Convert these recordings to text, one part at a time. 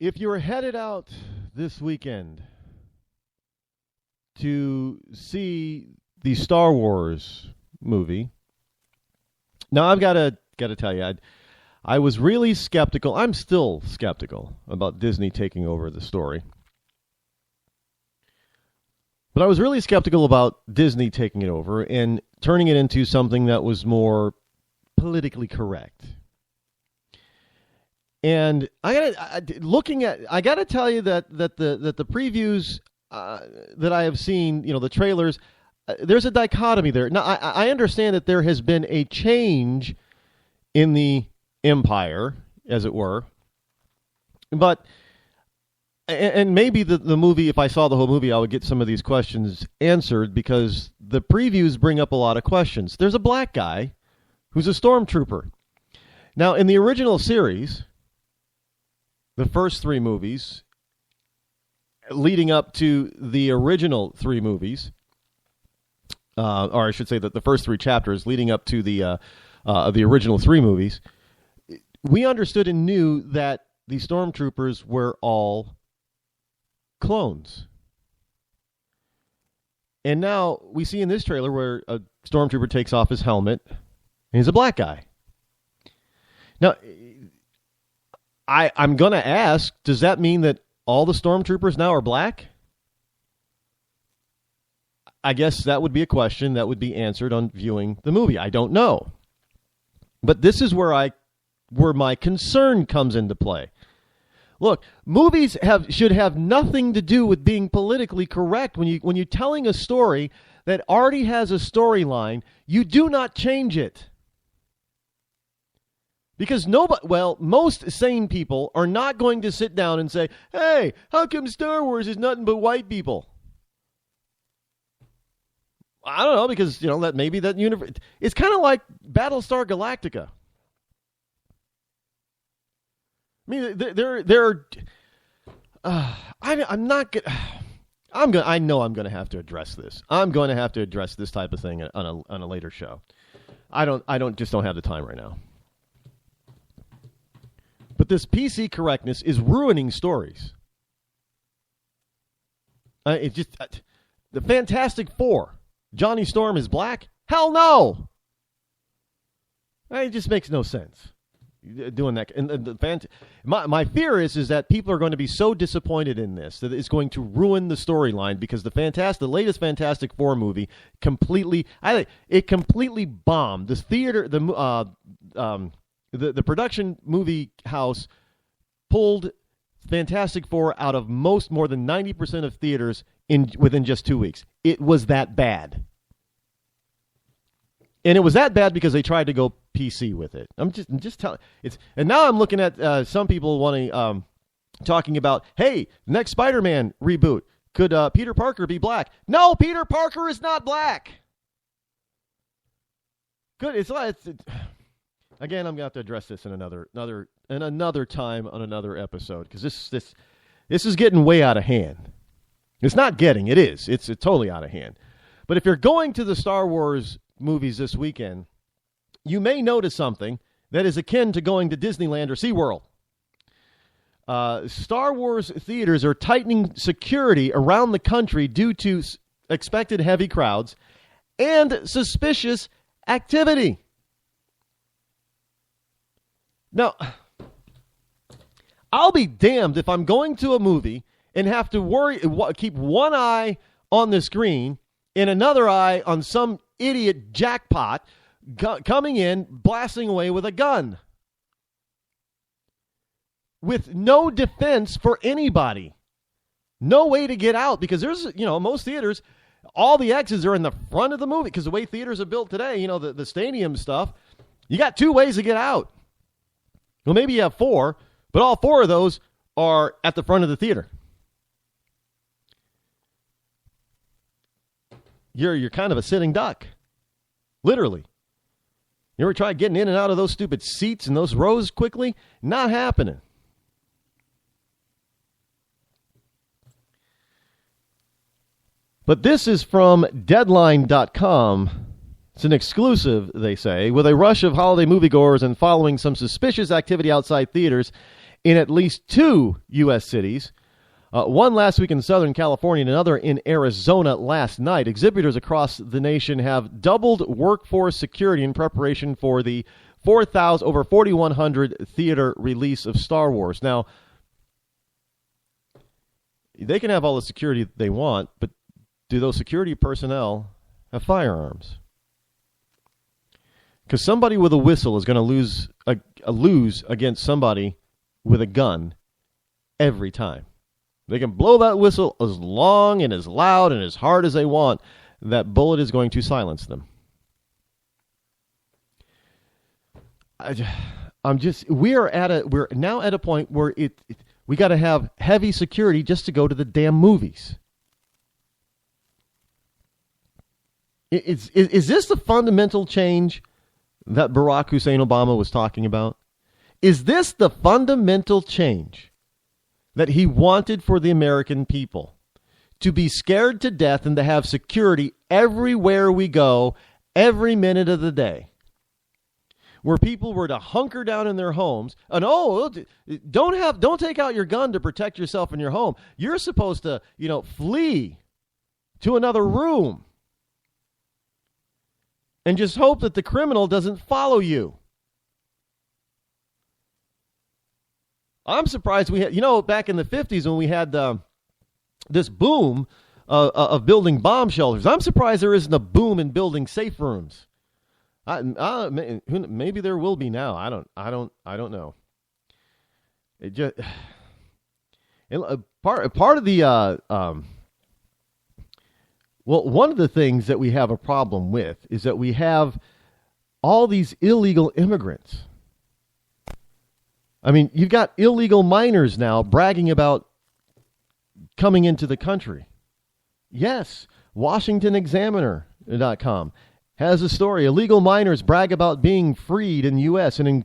If you're headed out this weekend to see the Star Wars movie, now I've got to tell you, I was really skeptical. I'm still skeptical about Disney taking over the story. But I was really skeptical about Disney taking it over and turning it into something that was more politically correct. And I gotta tell you that the previews that I have seen, the trailers, there's a dichotomy there. Now I understand that there has been a change in the empire, as it were, but and maybe the movie, if I saw the whole movie, I would get some of these questions answered because the previews bring up a lot of questions. There's a black guy who's a stormtrooper. Now, in the original series, the first three movies, leading up to the original three movies, or I should say that the first three chapters leading up to the original three movies, we understood and knew that the stormtroopers were all clones. And now we see in this trailer where a stormtrooper takes off his helmet and he's a black guy. Now, I'm going to ask, does that mean that all the stormtroopers now are black? I guess that would be a question that would be answered on viewing the movie. I don't know. But this is where my concern comes into play. Look, movies should have nothing to do with being politically correct. When you're telling a story that already has a storyline, you do not change it. Because most sane people are not going to sit down and say, "Hey, how come Star Wars is nothing but white people?" I don't know, because that maybe that universe. It's kind of like Battlestar Galactica. I mean, I'm not good. I know I'm going to have to address this. I'm going to have to address this type of thing on a later show. I don't have the time right now. But this PC correctness is ruining stories. It's just the Fantastic Four. Johnny Storm is black? Hell no! It just makes no sense. Doing that, and my fear is that people are going to be so disappointed in this that it's going to ruin the storyline because the latest Fantastic Four movie completely bombed. This theater, the production movie house pulled Fantastic Four out of more than 90% of theaters within just 2 weeks. It was that bad. And it was that bad because they tried to go PC with it. I'm just telling it's. And now I'm looking at some people talking about, hey, next Spider-Man reboot, could Peter Parker be black? No, Peter Parker is not black. Good. Again, I'm gonna have to address this in another time on another episode because this is getting way out of hand. It's not getting. It is. It's totally out of hand. But if you're going to the Star Wars movies this weekend, you may notice something that is akin to going to Disneyland or SeaWorld. Star Wars theaters are tightening security around the country due to expected heavy crowds and suspicious activity. Now, I'll be damned if I'm going to a movie and have to keep one eye on the screen and another eye on some idiot jackpot coming in, blasting away with a gun. With no defense for anybody. No way to get out because there's, most theaters, all the exits are in the front of the movie because the way theaters are built today, the stadium stuff, you got two ways to get out. Well, maybe you have four, but all four of those are at the front of the theater. You're kind of a sitting duck. Literally. You ever try getting in and out of those stupid seats and those rows quickly? Not happening. But this is from Deadline.com. It's an exclusive, they say. With a rush of holiday moviegoers and following some suspicious activity outside theaters, in at least 2 U.S. cities. One last week in Southern California and another in Arizona last night. Exhibitors across the nation have doubled workforce security in preparation for the over 4,100 theater release of Star Wars. Now, they can have all the security they want, but do those security personnel have firearms? Because somebody with a whistle is going to lose against somebody with a gun every time. They can blow that whistle as long and as loud and as hard as they want. That bullet is going to silence them. We're now at a point where we got to have heavy security just to go to the damn movies. Is this the fundamental change that Barack Hussein Obama was talking about? Is this the fundamental change that he wanted for the American people? To be scared to death and to have security everywhere we go, every minute of the day. Where people were to hunker down in their homes and don't take out your gun to protect yourself in your home. You're supposed to, flee to another room and just hope that the criminal doesn't follow you. I'm surprised we had, back in the 50s when we had this boom of building bomb shelters. I'm surprised there isn't a boom in building safe rooms. Maybe there will be now. I don't know. It just part of the one of the things that we have a problem with is that we have all these illegal immigrants. I mean, you've got illegal minors now bragging about coming into the country. Yes, WashingtonExaminer.com has a story. Illegal minors brag about being freed in the U.S. and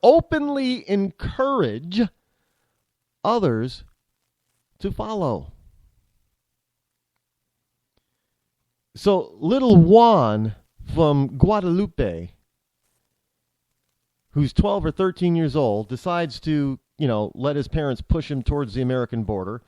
openly encourage others to follow. So little Juan from Guadalupe, who's 12 or 13 years old, decides to, let his parents push him towards the American border.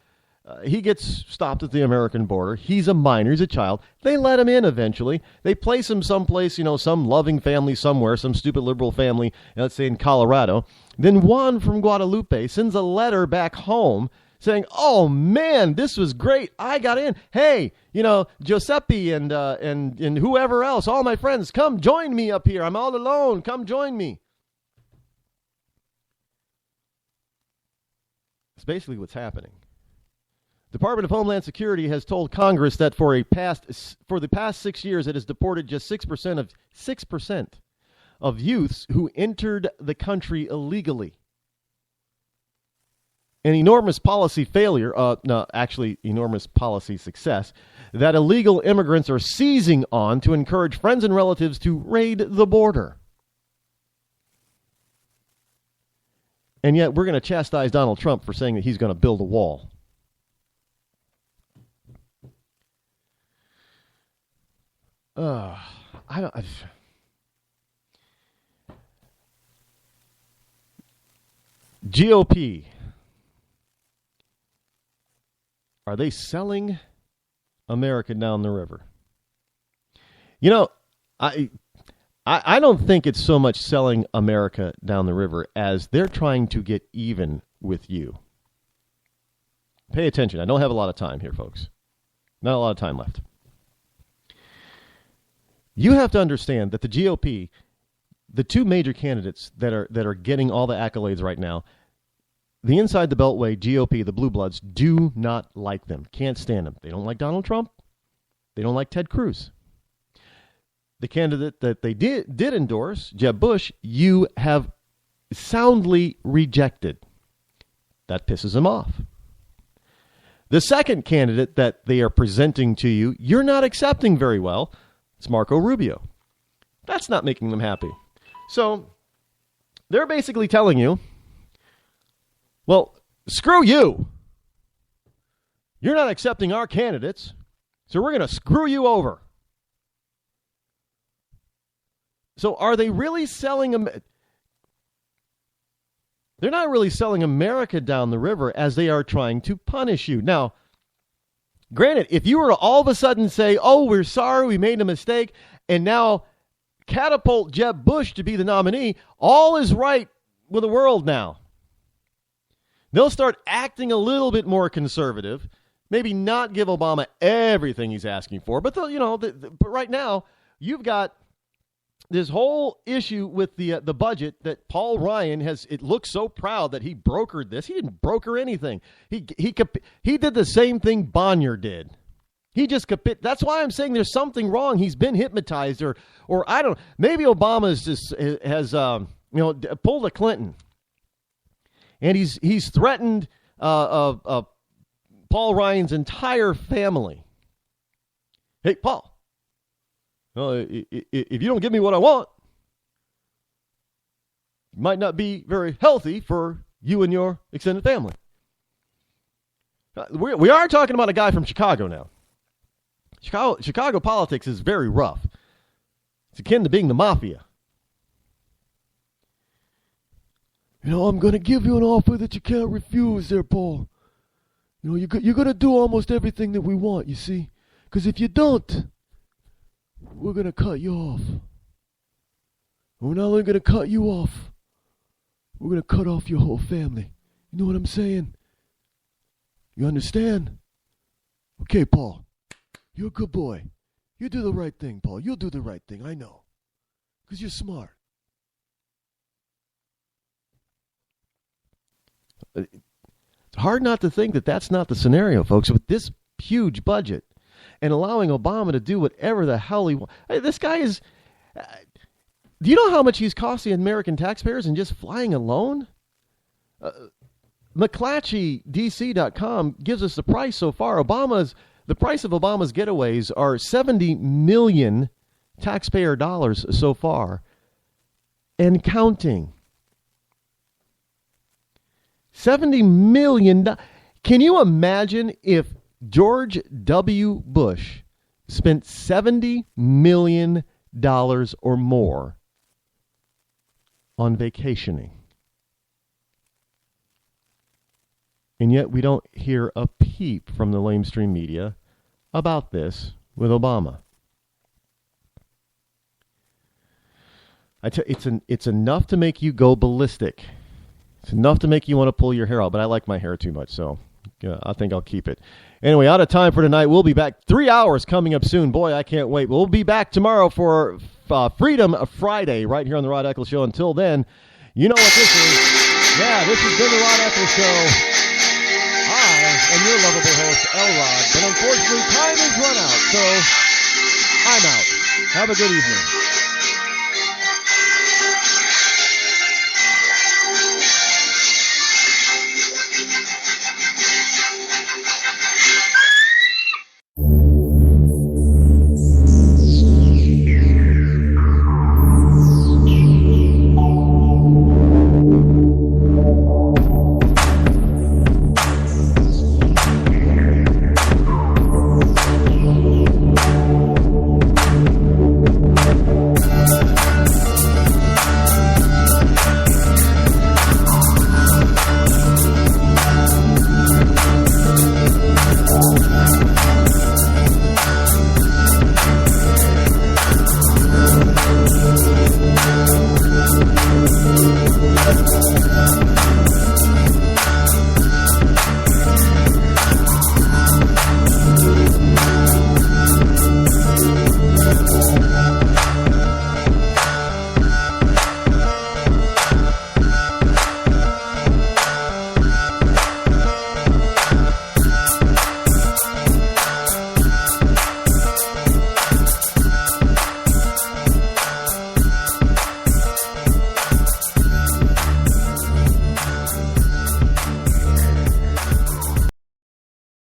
He gets stopped at the American border. He's a minor. He's a child. They let him in eventually. They place him someplace, some loving family somewhere, some stupid liberal family, let's say in Colorado. Then Juan from Guadalupe sends a letter back home saying, "Oh, man, this was great. I got in. Hey, Giuseppe and whoever else, all my friends, come join me up here. I'm all alone. Come join me." It's basically what's happening. Department of Homeland Security has told Congress that for the past 6 years, it has deported just 6% of youths who entered the country illegally. An enormous policy failure, enormous policy success, that illegal immigrants are seizing on to encourage friends and relatives to raid the border. And yet we're going to chastise Donald Trump for saying that he's going to build a wall. GOP. Are they selling America down the river? I don't think it's so much selling America down the river as they're trying to get even with you. Pay attention. I don't have a lot of time here, folks. Not a lot of time left. You have to understand that the GOP, the two major candidates that are getting all the accolades right now, the inside the Beltway GOP, the Blue Bloods, do not like them. Can't stand them. They don't like Donald Trump. They don't like Ted Cruz. The candidate that they did endorse, Jeb Bush, you have soundly rejected. That pisses them off. The second candidate that they are presenting to you, you're not accepting very well. It's Marco Rubio. That's not making them happy. So they're basically telling you, well, screw you. You're not accepting our candidates, so we're going to screw you over. So are they really selling them? They're not really selling America down the river as they are trying to punish you. Now, granted, if you were to all of a sudden say, oh, we're sorry, we made a mistake, and now catapult Jeb Bush to be the nominee, all is right with the world now. They'll start acting a little bit more conservative, maybe not give Obama everything he's asking for, but but right now you've got this whole issue with the budget that Paul Ryan has. It looks so proud that he brokered this. He didn't broker anything. He did the same thing Bonnier did. He just that's why I'm saying there's something wrong. He's been hypnotized, or I don't. Maybe Obama has pulled a Clinton, and he's threatened Paul Ryan's entire family. Hey, Paul. If you don't give me what I want, it might not be very healthy for you and your extended family. We are talking about a guy from Chicago now. Chicago politics is very rough. It's akin to being the mafia. I'm going to give you an offer that you can't refuse there, Paul. You're going to do almost everything that we want, you see. Because if you don't, we're going to cut you off. We're not only going to cut you off, we're going to cut off your whole family. You know what I'm saying? You understand? Okay, Paul. You're a good boy. You do the right thing, Paul. You'll do the right thing. I know. Because you're smart. It's hard not to think that that's not the scenario, folks, with this huge budget and allowing Obama to do whatever the hell he wants. This guy is... do you know how much he's costing American taxpayers in just flying alone? McClatchyDC.com gives us the price so far. The price of Obama's getaways are $70 million taxpayer dollars so far, and counting. $70 million. Can you imagine if George W. Bush spent $70 million or more on vacationing? And yet we don't hear a peep from the lamestream media about this with Obama. It's enough to make you go ballistic. It's enough to make you want to pull your hair out, but I like my hair too much, so I think I'll keep it. Anyway, out of time for tonight. We'll be back. 3 hours coming up soon. Boy, I can't wait. We'll be back tomorrow for Freedom Friday right here on the Rod Eccles Show. Until then, you know what this is. Yeah, this has been the Rod Eccles Show. And your lovable host, Elrod. But unfortunately, time has run out, so I'm out. Have a good evening.